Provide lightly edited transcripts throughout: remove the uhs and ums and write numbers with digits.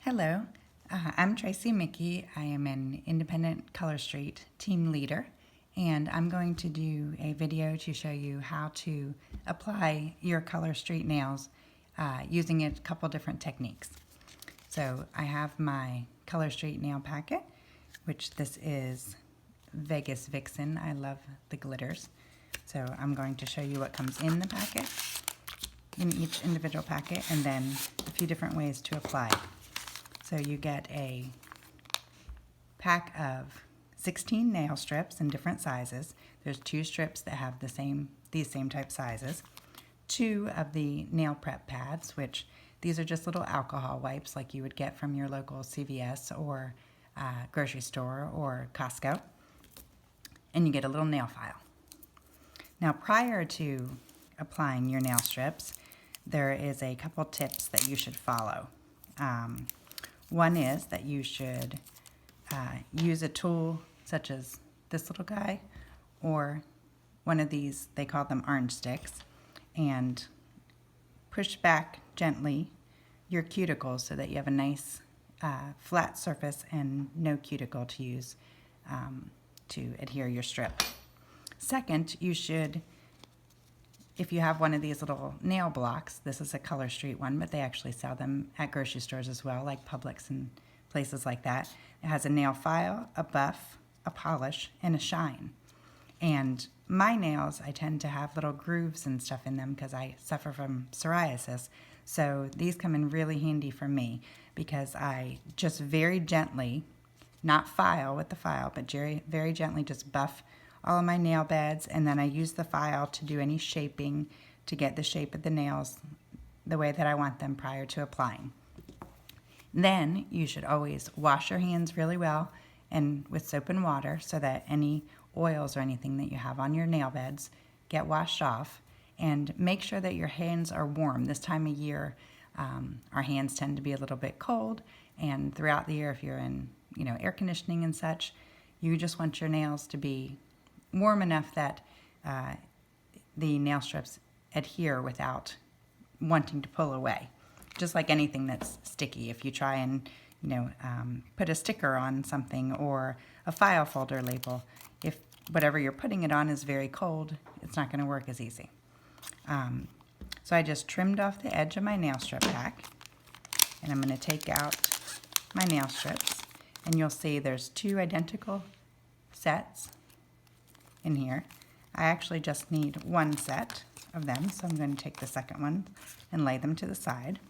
Hello, I'm Tracy Mickey. I am an independent Color Street team leader, and I'm going to do a video to show you how to apply your Color Street nails using a couple different techniques. So I have my Color Street nail packet, which this is Vegas Vixen. I love the glitters. So I'm going to show you what comes in the packet, in each individual packet, and then a few different ways to apply. So you get a pack of 16 nail strips in different sizes. There's 2 strips that have these same type sizes. 2 of the nail prep pads, which these are just little alcohol wipes like you would get from your local CVS or grocery store or Costco. And you get a little nail file. Now, prior to applying your nail strips, there is a couple tips that you should follow. One is that you should use a tool such as this little guy or one of these, they call them orange sticks, and push back gently your cuticles so that you have a nice flat surface and no cuticle to use to adhere your strip. Second, you should, if you have one of these little nail blocks, this is a Color Street one, but they actually sell them at grocery stores as well, like Publix and places like that. It has a nail file, a buff, a polish, and a shine. And my nails, I tend to have little grooves and stuff in them because I suffer from psoriasis. So these come in really handy for me because I just very gently, not file with the file, but very gently just buff all of my nail beds, and then I use the file to do any shaping to get the shape of the nails the way that I want them prior to applying. Then you should always wash your hands really well and with soap and water so that any oils or anything that you have on your nail beds get washed off, and make sure that your hands are warm. This time of year, our hands tend to be a little bit cold, and throughout the year, if you're in air conditioning and such, you just want your nails to be warm enough that the nail strips adhere without wanting to pull away. Just like anything that's sticky, if you try and put a sticker on something or a file folder label, if whatever you're putting it on is very cold, it's not going to work as easy. So I just trimmed off the edge of my nail strip pack, and I'm going to take out my nail strips, and you'll see there's 2 identical sets in here. I actually just need 1 set of them, so I'm going to take the second one and lay them to the side.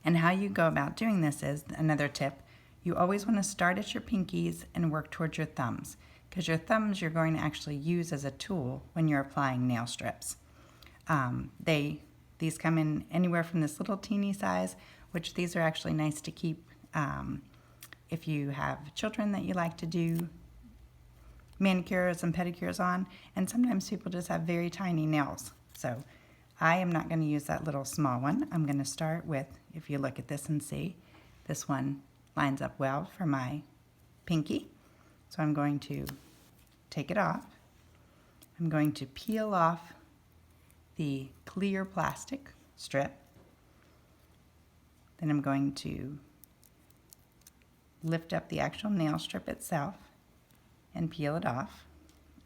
And how you go about doing this is another tip. You always want to start at your pinkies and work towards your thumbs, because your thumbs you're going to actually use as a tool when you're applying nail strips. These come in anywhere from this little teeny size, which these are actually nice to keep if you have children that you like to do manicures and pedicures on, and sometimes people just have very tiny nails. So I am not going to use that little small one. I'm going to start with, if you look at this and see, this one lines up well for my pinky. So I'm going to take it off. I'm going to peel off the clear plastic strip. Then I'm going to lift up the actual nail strip itself and peel it off,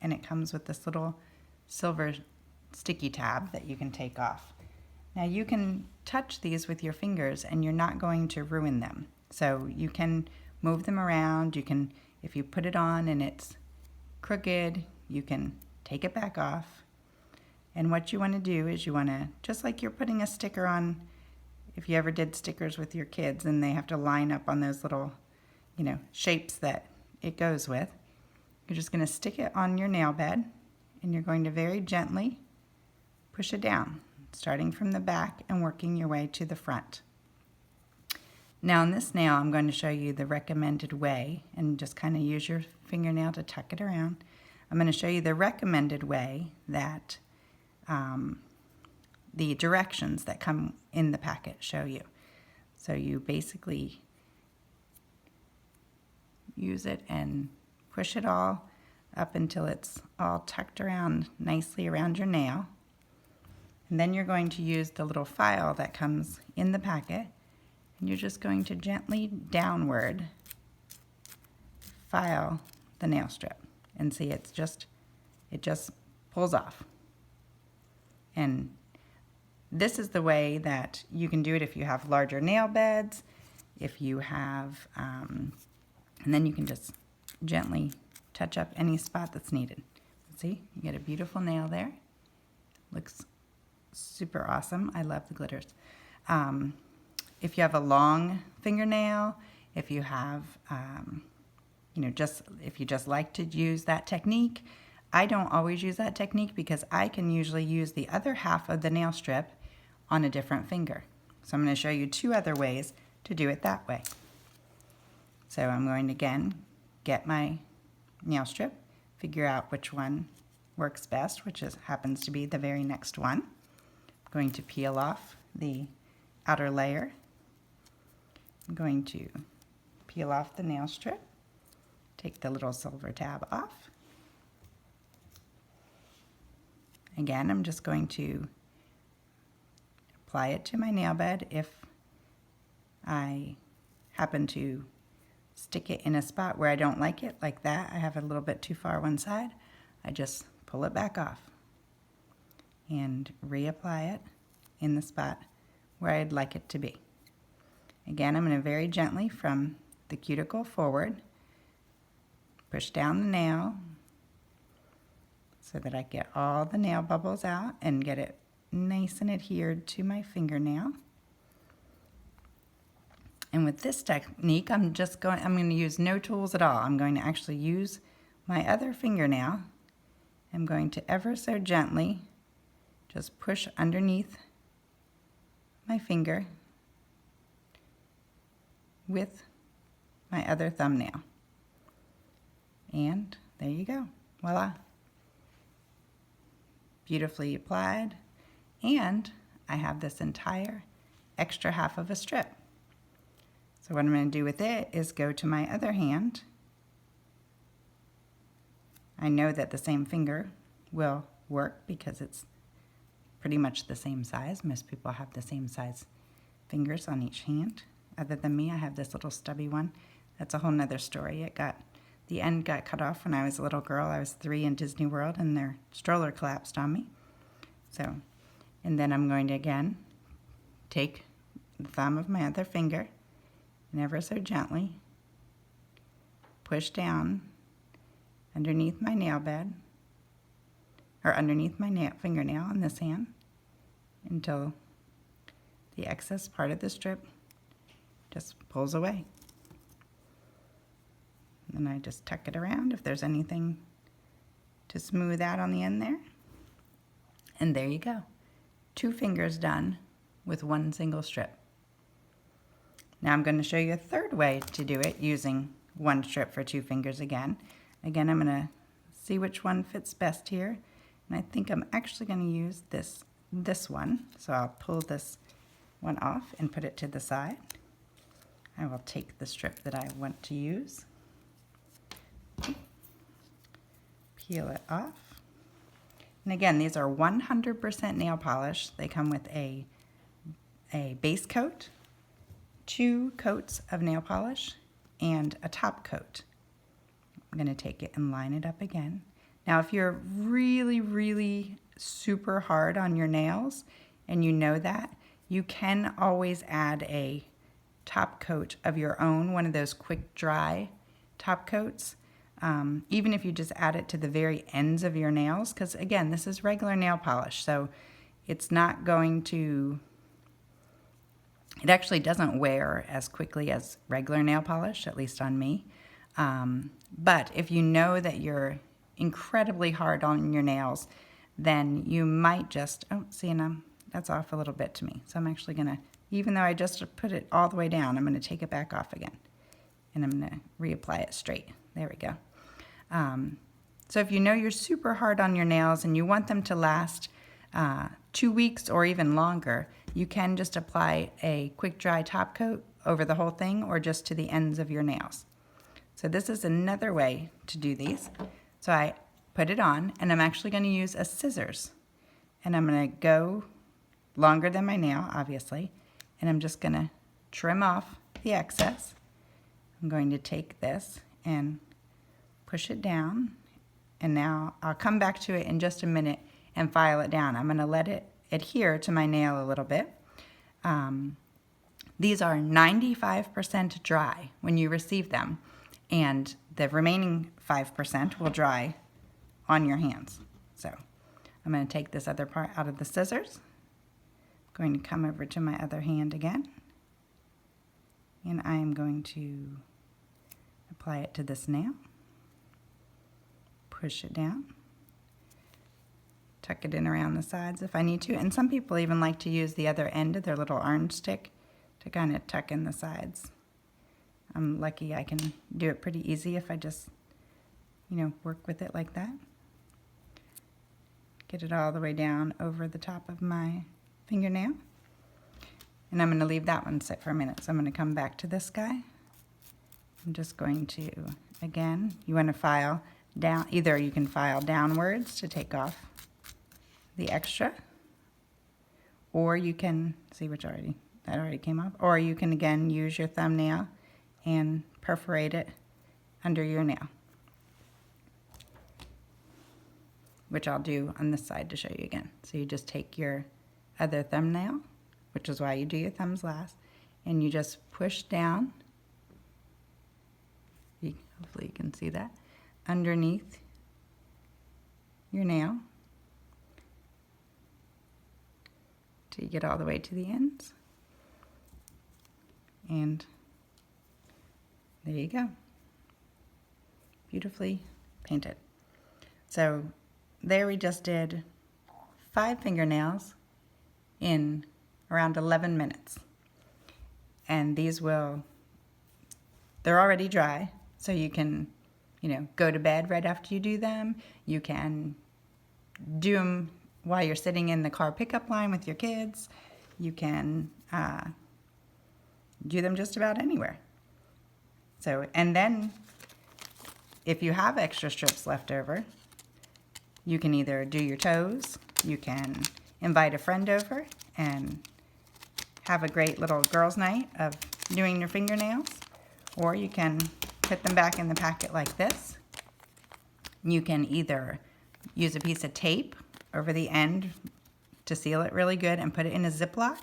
and it comes with this little silver sticky tab that you can take off. Now you can touch these with your fingers and you're not going to ruin them. So you can move them around. You can, if you put it on and it's crooked, you can take it back off. And what you want to do is you want to, just like you're putting a sticker on, if you ever did stickers with your kids and they have to line up on those little shapes that it goes with, you're just going to stick it on your nail bed, and you're going to very gently push it down, starting from the back and working your way to the front. Now in this nail, I'm going to show you the recommended way, and just kind of use your fingernail to tuck it around. I'm going to show you the recommended way that the directions that come in the packet show you. So you basically use it and push it all up until it's all tucked around nicely around your nail. And then you're going to use the little file that comes in the packet, you're just going to gently downward file the nail strip, and see it just pulls off. And this is the way that you can do it if you have larger nail beds, if you have, and then you can just gently touch up any spot that's needed. See, you get a beautiful nail there. Looks super awesome. I love the glitters. If you have a long fingernail, if you have, if you just like to use that technique, I don't always use that technique because I can usually use the other half of the nail strip on a different finger. So I'm going to show you 2 other ways to do it that way. So I'm going to again get my nail strip, figure out which one works best, which happens to be the very next one. I'm going to peel off the outer layer. I'm going to peel off the nail strip, take the little silver tab off. Again, I'm just going to apply it to my nail bed. If I happen to stick it in a spot where I don't like it, like that, I have it a little bit too far one side, I just pull it back off and reapply it in the spot where I'd like it to be. Again, I'm going to very gently from the cuticle forward push down the nail so that I get all the nail bubbles out and get it nice and adhered to my fingernail. And with this technique, I'm going to use no tools at all. I'm going to actually use my other fingernail. I'm going to ever so gently just push underneath my finger with my other thumbnail. And there you go. Voila. Beautifully applied. And I have this entire extra half of a strip. So what I'm going to do with it is go to my other hand. I know that the same finger will work because it's pretty much the same size. Most people have the same size fingers on each hand. Other than me, I have this little stubby one. That's a whole nother story. The end got cut off when I was a little girl. I was 3 in Disney World and their stroller collapsed on me. So, and then I'm going to again take the thumb of my other finger and ever so gently push down underneath my nail bed, or underneath my fingernail on this hand, until the excess part of the strip just pulls away. And I just tuck it around if there's anything to smooth out on the end there. And there you go. 2 fingers done with 1 single strip. Now I'm going to show you a third way to do it using 1 strip for 2 fingers again. Again, I'm going to see which one fits best here. And I think I'm actually going to use this one. So I'll pull this one off and put it to the side. I will take the strip that I want to use, peel it off. And again, these are 100% nail polish. They come with a base coat, 2 coats of nail polish, and a top coat. I'm going to take it and line it up again. Now, if you're really, really super hard on your nails and you know that, you can always add a top coat of your own, one of those quick dry top coats, even if you just add it to the very ends of your nails, because again, this is regular nail polish, so it's not going to, it actually doesn't wear as quickly as regular nail polish, at least on me. But if you know that you're incredibly hard on your nails, then you might just, oh, see, now that's off a little bit to me. So I'm actually going to, even though I just put it all the way down, I'm going to take it back off again. And I'm going to reapply it straight. There we go. So if you know you're super hard on your nails and you want them to last 2 weeks or even longer, you can just apply a quick dry top coat over the whole thing or just to the ends of your nails. So this is another way to do these. So I put it on, and I'm actually going to use a scissors. And I'm going to go longer than my nail, obviously, and I'm just going to trim off the excess. I'm going to take this and push it down, and now I'll come back to it in just a minute and file it down. I'm going to let it adhere to my nail a little bit. These are 95% dry when you receive them, and the remaining 5% will dry on your hands. So I'm going to take this other part out of the scissors. I'm going to come over to my other hand again, and I am going to apply it to this nail. Push it down. Tuck it in around the sides if I need to. And some people even like to use the other end of their little orange stick to kind of tuck in the sides. I'm lucky I can do it pretty easy if I just, work with it like that. Get it all the way down over the top of my fingernail. And I'm going to leave that one sit for a minute. So I'm going to come back to this guy. I'm just going to, again, you want to file down. Either you can file downwards to take off the extra, or you can, see which that already came off, or you can again use your thumbnail and perforate it under your nail, which I'll do on this side to show you again. So you just take your other thumbnail, which is why you do your thumbs last, and you just push down, hopefully you can see that, underneath your nail till you get all the way to the ends. And there you go. Beautifully painted. So there we just did 5 fingernails in around 11 minutes. And these they're already dry, so you can, go to bed right after you do them. You can do them while you're sitting in the car pickup line with your kids. You can do them just about anywhere. So, and then if you have extra strips left over, you can either do your toes, you can invite a friend over and have a great little girls' night of doing your fingernails, or you can put them back in the packet like this. You can either use a piece of tape over the end to seal it really good and put it in a Ziploc,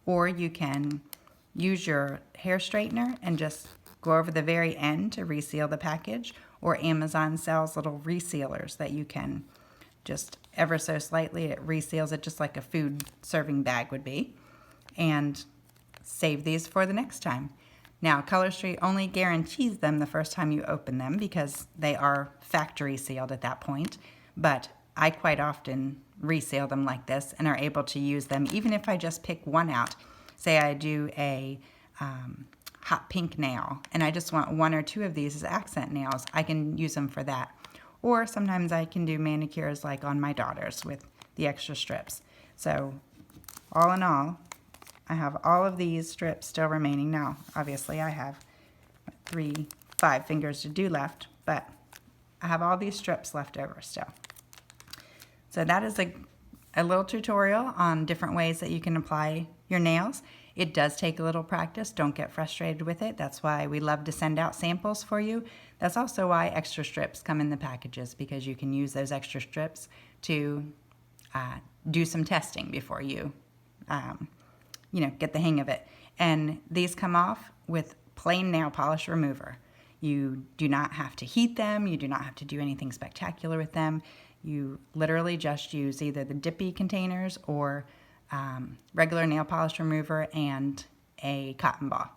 or you can use your hair straightener and just go over the very end to reseal the package, or Amazon sells little resealers that you can just ever so slightly, it reseals it just like a food serving bag would be, and save these for the next time. Now, Color Street only guarantees them the first time you open them because they are factory sealed at that point, but I quite often reseal them like this and are able to use them even if I just pick one out. Say I do a hot pink nail and I just want 1 or 2 of these as accent nails, I can use them for that. Or sometimes I can do manicures like on my daughters with the extra strips. So all in all, I have all of these strips still remaining. Now, obviously I have 5 fingers to do left, but I have all these strips left over still. So that is a little tutorial on different ways that you can apply your nails. It does take a little practice. Don't get frustrated with it. That's why we love to send out samples for you. That's also why extra strips come in the packages, because you can use those extra strips to do some testing before you get the hang of it. And these come off with plain nail polish remover. You do not have to heat them. You do not have to do anything spectacular with them. You literally just use either the dippy containers or regular nail polish remover and a cotton ball.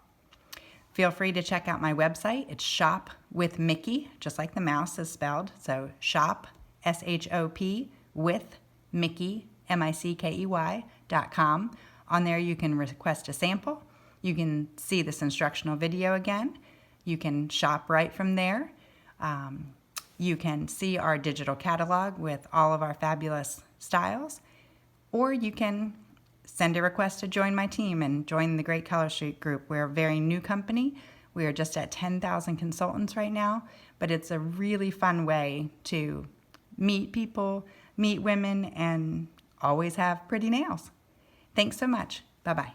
Feel free to check out my website. It's Shop with Mickey, just like the mouse is spelled. So shop, S-H-O-P, with Mickey, M-I-C-K-E-Y.com. On there you can request a sample. You can see this instructional video again. You can shop right from there. You can see our digital catalog with all of our fabulous styles. Or you can send a request to join my team and join the Great Color Street group. We're a very new company. We are just at 10,000 consultants right now, but it's a really fun way to meet people, meet women, and always have pretty nails. Thanks so much. Bye-bye.